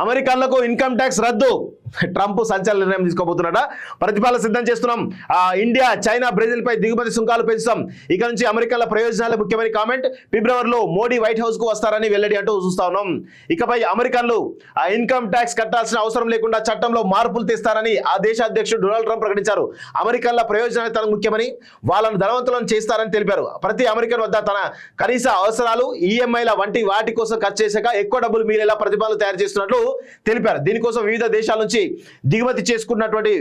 అమెరికన్లకు income tax రద్దు. Trump సంచలన నిర్ణయం తీసుకోబోతున్నాడా? ప్రతిపాదన సిద్ధం చేస్తున్నాం. ఇండియా, చైనా, బ్రెజిల్ పై దిగుమతి సుంకాలు పెంచుతాం. ఇక నుంచి అమెరికాల ప్రయోజనాలు ముఖ్యమైన కామెంట్. ఫిబ్రవరిలో మోడీ వైట్ హౌస్ కు వస్తారని వెల్లడి అంటూ చూస్తా ఉన్నాం. ఇకపై అమెరికన్లు ఇన్కమ్ ట్యాక్స్ కట్టాల్సిన అవసరం లేకుండా చట్టంలో మార్పులు తెస్తారని ఆ దేశ అధ్యక్షుడు డొనాల్డ్ ట్రంప్ ప్రకటించారు. అమెరికన్ల ప్రయోజనాలు తనకు ముఖ్యమని, వాళ్ళను ధనవంతులను చేస్తారని తెలిపారు. ప్రతి అమెరికన్ వద్ద తన కనీస అవసరాలు, ఈఎంఐల వంటి వాటి కోసం ఖర్చు చేశాక ఎక్కువ డబ్బులు మిగిలేలా ప్రతిపాదనలు తయారు చేస్తున్నట్లు తెలిపారు. దీనికోసం వివిధ దేశాల నుంచి దిగుమతి చేసుకున్నటువంటి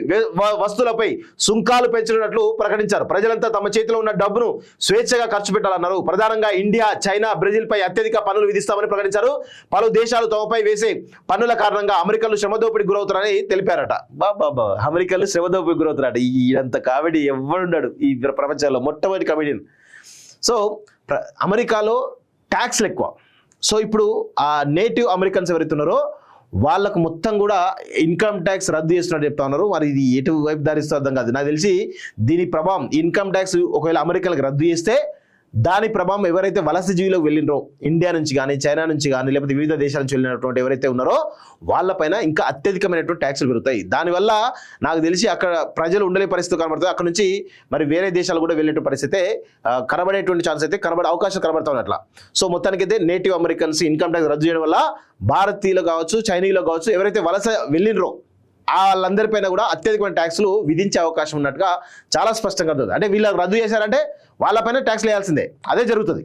వస్తువులపై సుంకాలు పెంచనున్నట్లు ప్రకటించారు. ప్రజలంతా తమ చేతిలో ఉన్న డబ్బును స్వేచ్ఛగా ఖర్చు పెట్టాలన్నారు. ప్రధానంగా ఇండియా, చైనా, బ్రెజిల్ పై అత్యధిక పన్నులు విధిస్తామని ప్రకటించారు. పలు దేశాలు తమపై వేసే పన్నుల కారణంగా అమెరికన్లు శ్రమదోపిడికి గురవుతారని తెలిపారట. బాబా, అమెరికన్లు శ్రమదోపిడికి గురవుతారట. ఇదంత కామెడీ ఎవరున్నాడు ఈ ప్రపంచంలో? మొట్టమొదటి కమెడియన్. సో అమెరికాలో ట్యాక్స్లు ఎక్కువ. సో ఇప్పుడు ఆ నేటివ్ అమెరికన్స్ ఎవరైతే ఉన్నారో వాళ్ళకు మొత్తం కూడా ఇన్కమ్ ట్యాక్స్ రద్దు చేస్తున్నట్టు చెప్తా ఉన్నారు. మరి ఇది ఎటు వైపు దారిస్తూ అర్థం కాదు. నాకు తెలిసి దీని ప్రభావం, ఇన్కమ్ ట్యాక్స్ ఒకవేళ అమెరికాలకు రద్దు చేస్తే దాని ప్రభావం ఎవరైతే వలస జీవిలోకి వెళ్ళినరో, ఇండియా నుంచి కానీ, చైనా నుంచి కానీ, లేకపోతే వివిధ దేశాల నుంచి వెళ్ళినటువంటి ఎవరైతే ఉన్నారో వాళ్ళపైన ఇంకా అత్యధికమైనటువంటి ట్యాక్సులు పెరుగుతాయి. దానివల్ల నాకు తెలిసి అక్కడ ప్రజలు ఉండలే పరిస్థితి కనబడుతుంది. అక్కడ నుంచి మరి వేరే దేశాలు కూడా వెళ్ళే పరిస్థితి కనబడేటువంటి ఛాన్స్ అయితే అవకాశం కనబడతా ఉన్నట్ల. సో మొత్తానికైతే నేటివ్ అమెరికన్స్ ఇన్కమ్ ట్యాక్స్ రద్దు చేయడం వల్ల భారతీయులు కావచ్చు, చైనీయులు కావచ్చు, ఎవరైతే వలస వెళ్ళినరో వాళ్ళందరిపైన కూడా అత్యధికమైన ట్యాక్సులు విధించే అవకాశం ఉన్నట్టుగా చాలా స్పష్టంగా ఉంటుంది. అంటే వీళ్ళకి రద్దు చేశారంటే వాళ్ళపైన ట్యాక్స్ వేయాల్సిందే. అదే జరుగుతుంది.